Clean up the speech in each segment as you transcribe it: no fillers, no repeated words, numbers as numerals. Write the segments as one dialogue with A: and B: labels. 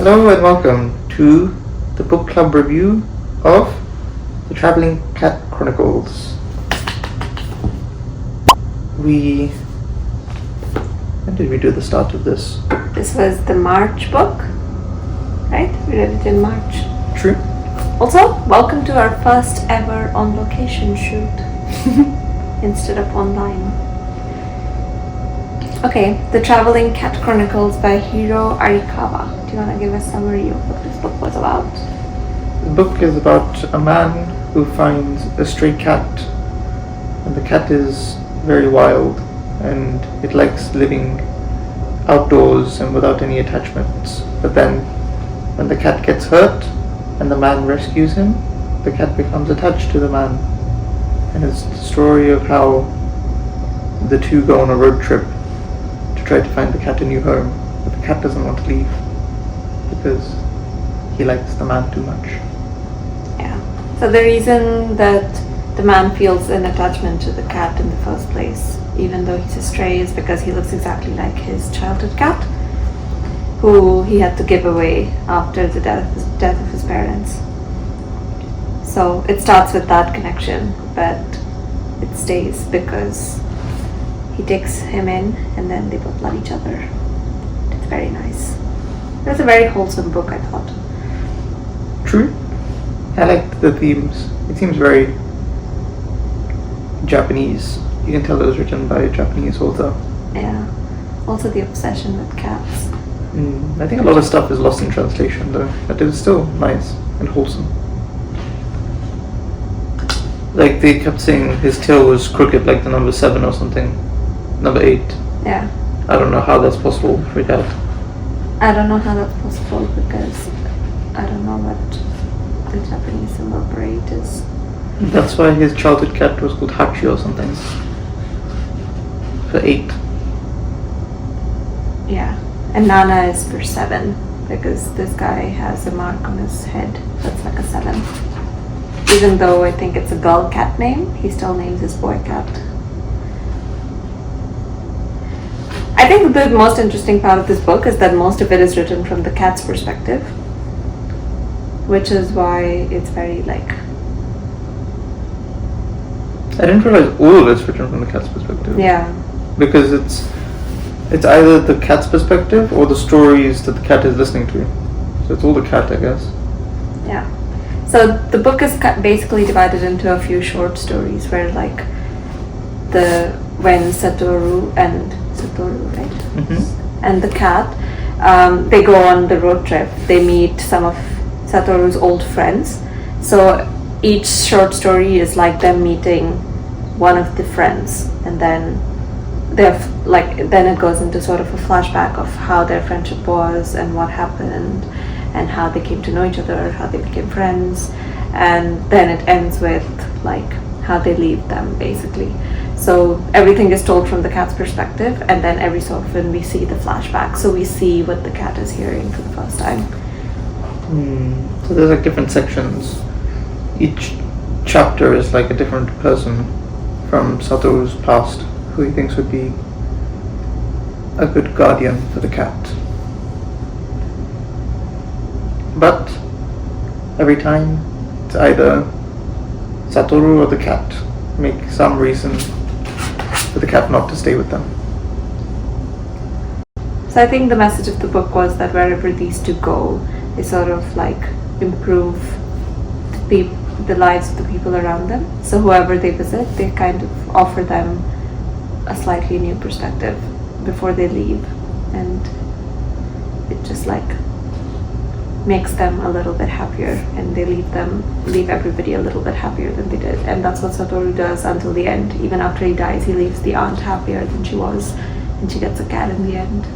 A: Hello and welcome to the book club review of the Traveling Cat Chronicles. When did we do the start of this?
B: This was the March book, right? We read it in March.
A: True.
B: Also, welcome to our first ever on location shoot instead of online. Okay, The Traveling Cat Chronicles by Hiro Arikawa. Do you want to give a summary of what this book was about?
A: The book is about a man who finds a stray cat, and the cat is very wild and it likes living outdoors and without any attachments. But then when the cat gets hurt and the man rescues him, the cat becomes attached to the man. And it's the story of how the two go on a road trip to try to find the cat a new home, but the cat doesn't want to leave because he likes the man too much.
B: Yeah. So the reason that the man feels an attachment to the cat in the first place, even though he's a stray, is because he looks exactly like his childhood cat, who he had to give away after the death of his parents. So it starts with that connection, but it stays because he takes him in and then they both love each other. It's very nice. It was a very wholesome book, I thought.
A: True. I liked the themes. It seems very Japanese. You can tell it was written by a Japanese author.
B: Yeah. Also the obsession with cats.
A: I think a lot of stuff is lost in translation though, but it was still nice and wholesome. Like they kept saying his tail was crooked like the number 7 or something. Number 8.
B: Yeah.
A: I don't know how that's possible for a cat.
B: I don't know how that's possible because I don't know what the Japanese symbol for 8 is.
A: That's why his childhood cat was called Hachi or something. For 8.
B: Yeah. And Nana is for 7 because this guy has a mark on his head that's like a 7. Even though I think it's a girl cat name, he still names his boy cat. I think the most interesting part of this book is that most of it is written from the cat's perspective, which is why it's very like...
A: I didn't realize all of it's written from the cat's perspective.
B: Yeah.
A: Because it's either the cat's perspective or the stories that the cat is listening to. So it's all the cat, I guess.
B: Yeah. So the book is basically divided into a few short stories where like when Satoru, right?
A: Mm-hmm.
B: And the cat, they go on the road trip. They meet some of Satoru's old friends. So each short story is like them meeting one of the friends, and then then it goes into sort of a flashback of how their friendship was and what happened and how they came to know each other, how they became friends, and then it ends with like how they leave them basically. So everything is told from the cat's perspective, and then every so often we see the flashback, so we see what the cat is hearing for the first time.
A: So there's like different sections. Each chapter is like a different person from Satoru's past who he thinks would be a good guardian for the cat. But every time it's either Satoru or the cat make some reason for the cat not to stay with them.
B: So I think the message of the book was that wherever these two go, they sort of like improve the lives of the people around them. So whoever they visit, they kind of offer them a slightly new perspective before they leave, and it just like makes them a little bit happier, and they leave everybody a little bit happier than they did. And that's what Satoru does until the end. Even after he dies, he leaves the aunt happier than she was, and she gets a cat in the end.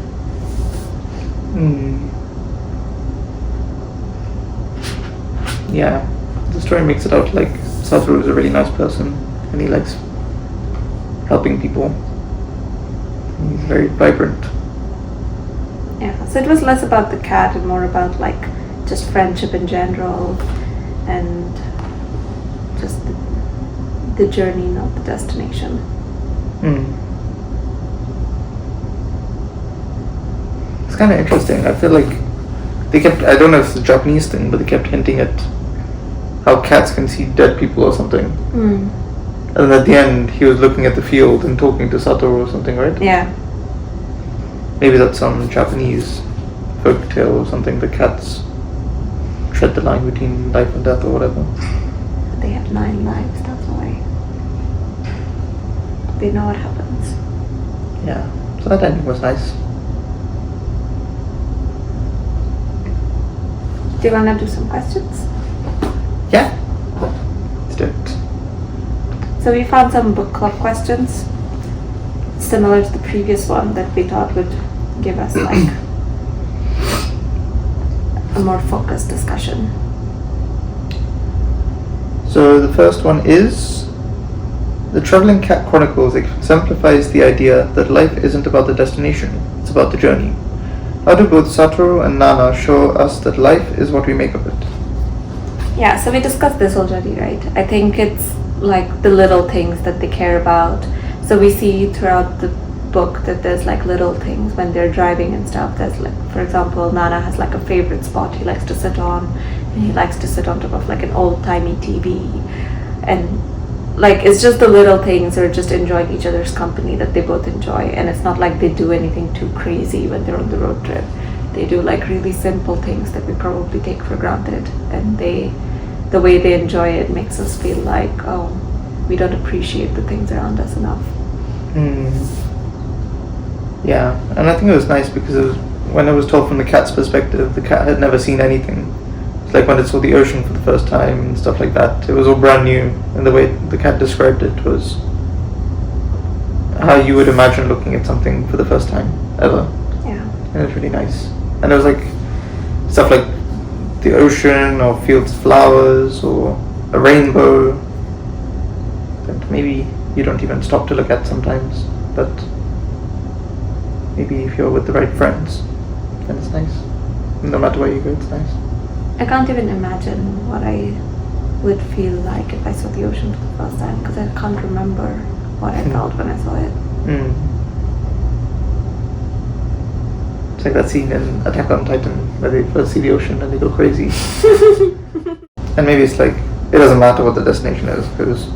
A: Yeah, the story makes it out like Satoru is a really nice person and he likes helping people. He's very vibrant.
B: Yeah, so it was less about the cat and more about like just friendship in general and just the journey, not the destination.
A: It's kind of interesting. I feel like they kept, I don't know if it's a Japanese thing, but they kept hinting at how cats can see dead people or something. And at the end, he was looking at the field and talking to Satoru or something, right?
B: Yeah.
A: Maybe that's some Japanese folk tale or something. The cats tread the line between life and death or whatever.
B: They have 9 lives, that's why. They know what happens.
A: Yeah, so that ending was nice.
B: Do you want to do some questions?
A: Yeah, let's do it.
B: So we found some book club questions, similar to the previous one, that we thought would give us like a more focused discussion.
A: So the first one is, the Traveling Cat Chronicles exemplifies the idea that life isn't about the destination, it's about the journey. How do both Satoru and Nana show us that life is what we make of it?
B: Yeah, so we discussed this already, right? I think it's like the little things that they care about. So we see throughout the book that there's like little things when they're driving and stuff. There's like, for example, Nana has like a favorite spot he likes to sit on, and he likes to sit on top of like an old-timey TV. And like, it's just the little things, or just enjoying each other's company that they both enjoy. And it's not like they do anything too crazy when they're on the road trip. They do like really simple things that we probably take for granted, and the way they enjoy it makes us feel like, oh, we don't appreciate the things around us enough.
A: Yeah, and I think it was nice because it was, when it was told from the cat's perspective, the cat had never seen anything. It's like when it saw the ocean for the first time and stuff like that. It was all brand new, and the way the cat described it was how you would imagine looking at something for the first time ever.
B: Yeah.
A: And it was really nice. And it was like stuff like the ocean or fields of flowers or a rainbow that maybe you don't even stop to look at sometimes, but maybe if you're with the right friends, then it's nice. No matter where you go, it's nice.
B: I can't even imagine what I would feel like if I saw the ocean for the first time, because I can't remember what I felt when I saw it.
A: It's like that scene in Attack on Titan where they first see the ocean and they go crazy. And maybe it's like, it doesn't matter what the destination is, because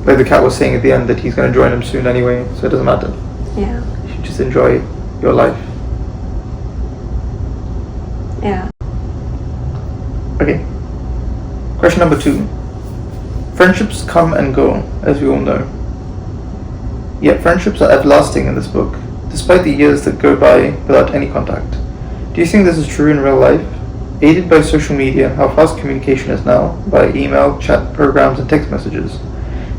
A: like the cat was saying at the end that he's going to join him soon anyway, so it doesn't matter.
B: Yeah.
A: You should just enjoy your life.
B: Yeah.
A: Okay. Question number 2. Friendships come and go, as we all know. Yet friendships are everlasting in this book, despite the years that go by without any contact. Do you think this is true in real life? Aided by social media, how fast communication is now, by email, chat programs, and text messages.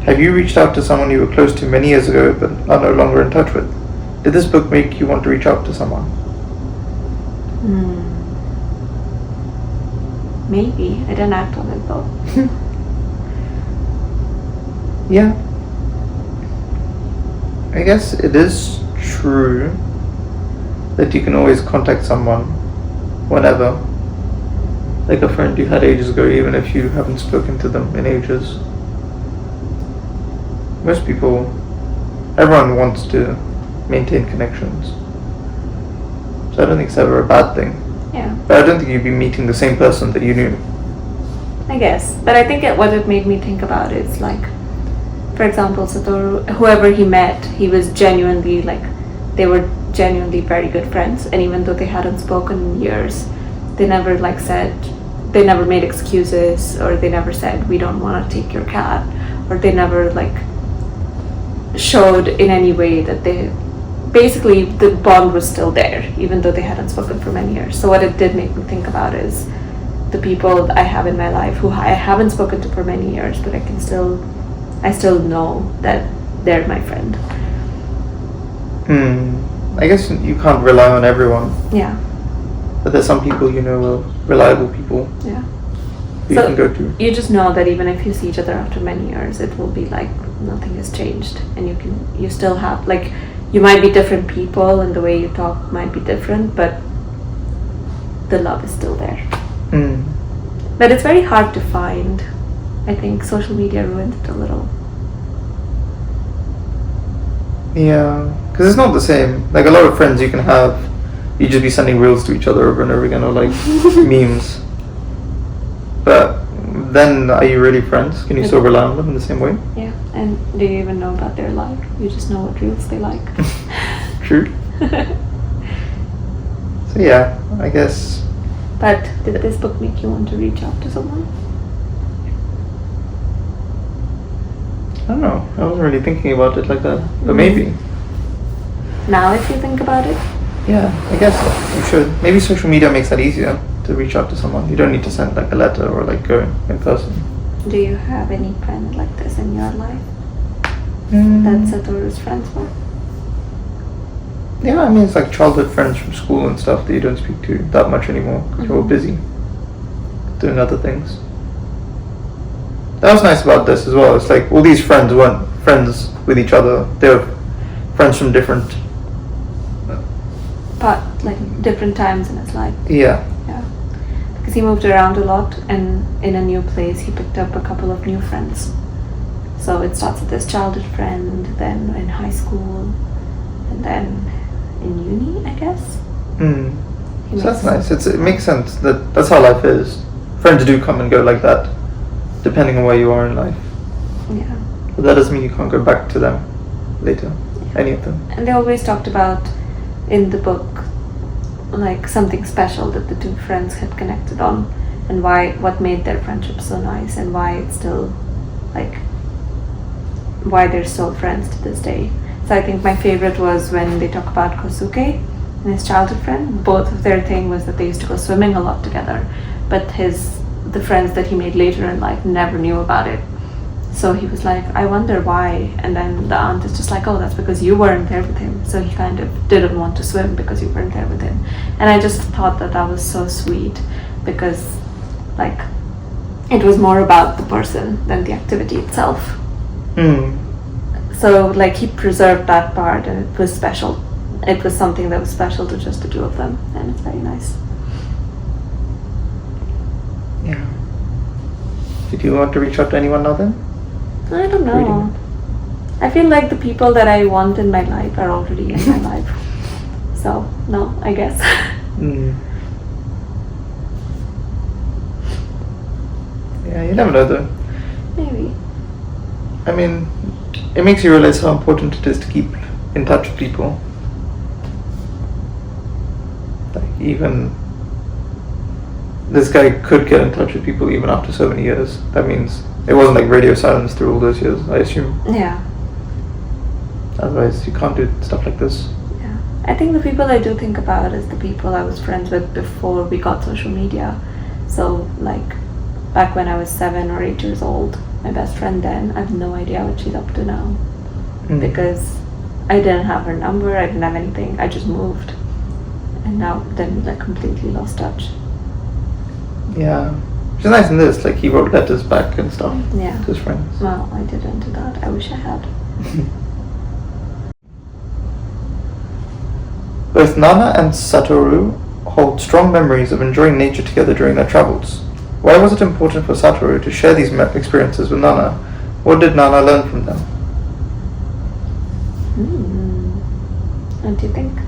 A: Have you reached out to someone you were close to many years ago but are no longer in touch with? Did this book make you want to reach out to someone?
B: Maybe. I didn't act on it though.
A: Yeah. I guess it is true that you can always contact someone whenever. Like a friend you had ages ago, even if you haven't spoken to them in ages. Most people, everyone wants to maintain connections. So I don't think it's ever a bad thing.
B: Yeah.
A: But I don't think you'd be meeting the same person that you knew.
B: I guess. But I think what it made me think about is like, for example, Satoru, whoever he met, he was genuinely like, they were genuinely very good friends. And even though they hadn't spoken in years, they never like said, they never made excuses, or they never said, we don't want to take your cat. Or they never like showed in any way that they, basically the bond was still there, even though they hadn't spoken for many years. So what it did make me think about is the people I have in my life who I haven't spoken to for many years, but I still know that they're my friend.
A: I guess you can't rely on everyone.
B: Yeah.
A: But there's some people you know are reliable people.
B: Yeah.
A: Who you can go to.
B: You just know that even if you see each other after many years, it will be like nothing has changed, and you still have, like, you might be different people and the way you talk might be different, but the love is still there. But it's very hard to find. I think social media ruined it a little.
A: Yeah, because it's not the same. Like a lot of friends you can have you'd just be sending reels to each other over and over again, or like memes. But then, are you really friends? Can you still rely on them in the same way?
B: Yeah, and do you even know about their life? You just know what reels they like.
A: True. So yeah, I guess.
B: But did this book make you want to reach out to someone?
A: I don't know. I wasn't really thinking about it like that, but maybe.
B: Now, if you think about it.
A: Yeah, I guess you should. Maybe social media makes that easier to reach out to someone. You don't need to send like a letter or like go in person.
B: Do you have any friend like this in your life? That Satoru's friends were?
A: Yeah, I mean, it's like childhood friends from school and stuff that you don't speak to that much anymore. You're all busy doing other things. That was nice about this as well. It's like all these friends weren't friends with each other. They were friends from different.
B: But like different times in his life.
A: Yeah.
B: Yeah. Because he moved around a lot, and in a new place he picked up a couple of new friends. So it starts with this childhood friend, then in high school, and then in uni, I guess.
A: So that's nice. It makes sense that's how life is. Friends do come and go like that, depending on where you are in life.
B: Yeah.
A: But that doesn't mean you can't go back to them later. Any of them.
B: And they always talked about in the book like something special that the two friends had connected on, and what made their friendship so nice, and why it's still like why they're still friends to this day. So I think my favorite was when they talk about Kosuke and his childhood friend. Both of their thing was that they used to go swimming a lot together, but the friends that he made later in life never knew about it. So he was like, I wonder why. And then the aunt is just like, oh, that's because you weren't there with him. So he kind of didn't want to swim because you weren't there with him. And I just thought that was so sweet, because like it was more about the person than the activity itself. So like he preserved that part, and it was special. It was something that was special to just the two of them, and it's very nice.
A: Yeah. Did you want to reach out to anyone now then?
B: I don't know. I feel like the people that I want in my life are already in my life. So, no, I guess.
A: Yeah, you never know though.
B: Maybe.
A: I mean, it makes you realize how important it is to keep in touch with people. Like, even this guy could get in touch with people even after so many years. That means it wasn't like radio silence through all those years, I assume.
B: Yeah.
A: Otherwise, you can't do stuff like this.
B: Yeah. I think the people I do think about is the people I was friends with before we got social media. So, like, back when I was 7 or 8 years old, my best friend then, I have no idea what she's up to now. Because I didn't have her number, I didn't have anything, I just moved. And now, then, like, completely lost touch.
A: Yeah. Which is nice in this, like, he wrote letters back and stuff to his friends.
B: Well, I didn't do that. I wish I had.
A: Both Nana and Satoru hold strong memories of enjoying nature together during their travels. Why was it important for Satoru to share these experiences with Nana? What did Nana learn from them?
B: What do you think?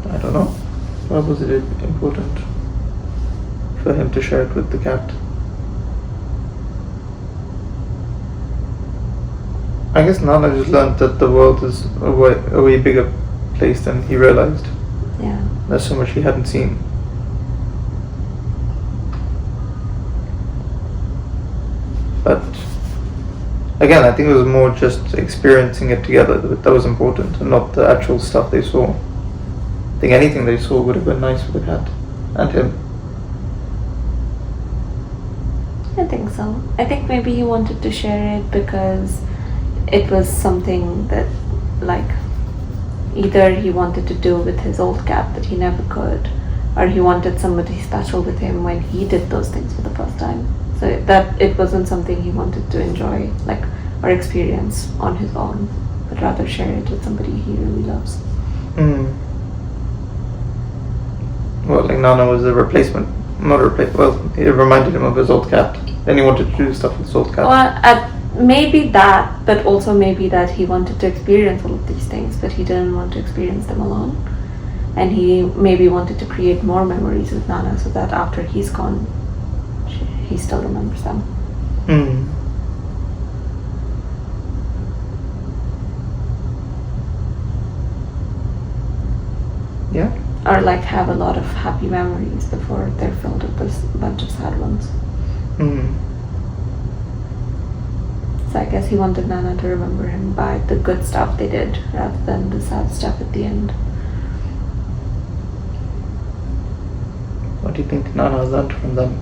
A: I don't know. Why was it important for him to share it with the cat? I guess Nana just learned that the world is a way bigger place than he realized.
B: Yeah.
A: There's so much he hadn't seen. But again, I think it was more just experiencing it together that was important, and not the actual stuff they saw. I think anything they saw would have been nice for the cat and him.
B: I think so. I think maybe he wanted to share it because it was something that, like, either he wanted to do with his old cat that he never could, or he wanted somebody special with him when he did those things for the first time. So that it wasn't something he wanted to enjoy, like, or experience on his own, but rather share it with somebody he really loves.
A: Well, like Nana was a replacement, not a replacement. Well, it reminded him of his old cat. Then he wanted to do stuff with his old cat.
B: Well, maybe that, but also maybe that he wanted to experience all of these things, but he didn't want to experience them alone. And he maybe wanted to create more memories with Nana so that after he's gone, he still remembers them.
A: Hmm. Yeah.
B: Or like have a lot of happy memories before they're filled with this bunch of sad ones.
A: Hmm.
B: So I guess he wanted Nana to remember him by the good stuff they did rather than the sad stuff at the end.
A: What do you think Nana learned from them?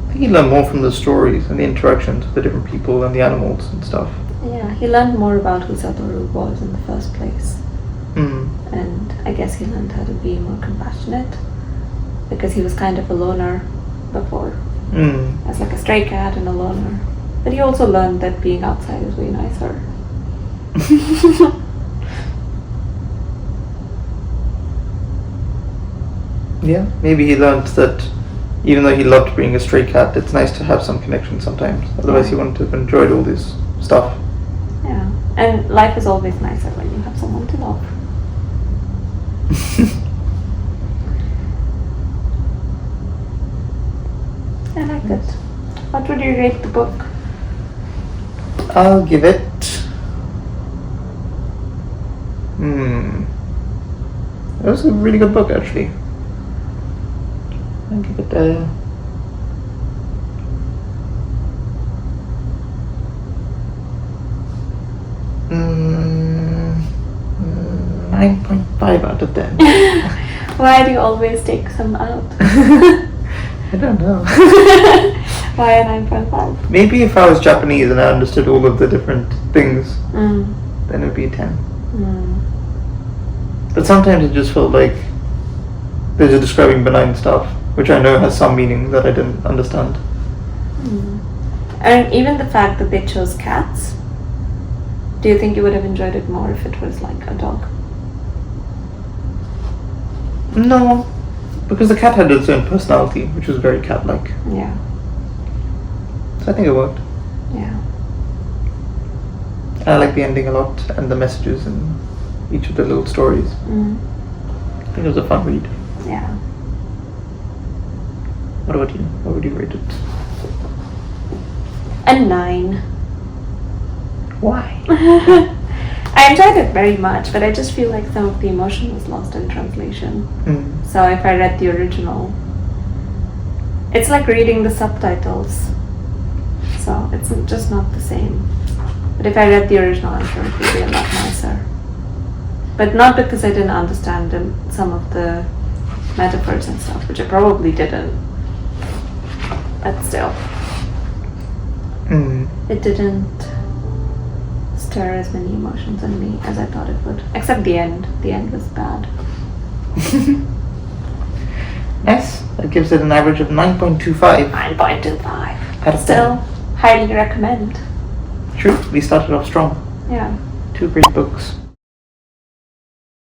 A: I think he learned more from the stories and the interactions with the different people and the animals and stuff.
B: Yeah, he learned more about who Satoru was in the first place.
A: Hmm.
B: And I guess he learned how to be more compassionate because he was kind of a loner before,
A: Hmm.
B: as like a stray cat and a loner. But he also learned that being outside is way nicer.
A: Yeah, maybe he learned that even though he loved being a stray cat, it's nice to have some connection sometimes. Otherwise, he wouldn't have enjoyed all this stuff.
B: Yeah, and life is always nicer when you have someone to love. I liked it. What would you rate the book?
A: I'll give it. It was a really good book, actually. I'll give it a. Mm, 9.5 out of 10.
B: Why do you always take some out?
A: I don't know.
B: Why a 9.5?
A: Maybe if I was Japanese and I understood all of the different things, then it would be a 10. But sometimes it just felt like they're just describing benign stuff, which I know has some meaning that I didn't understand.
B: And even the fact that they chose cats, do you think you would have enjoyed it more if it was like a dog?
A: No, because the cat had its own personality, which was very cat-like.
B: Yeah.
A: So I think it worked.
B: Yeah.
A: I like the ending a lot and the messages in each of the little stories. I think it was a fun read.
B: Yeah.
A: What about you? What would you rate it?
B: A 9.
A: Why?
B: I enjoyed it very much, but I just feel like some of the emotion was lost in translation. So if I read the original, it's like reading the subtitles. So it's just not the same. But if I read the original, I'm sure it would be a lot nicer. But not because I didn't understand some of the metaphors and stuff, which I probably didn't. But still. It didn't stir as many emotions in me as I thought it would. Except the end. The end was bad.
A: Nice. That gives it an average of 9.25.
B: 9.25.
A: Out of
B: Still, highly recommend.
A: True, we started off strong.
B: Yeah.
A: 2 great books.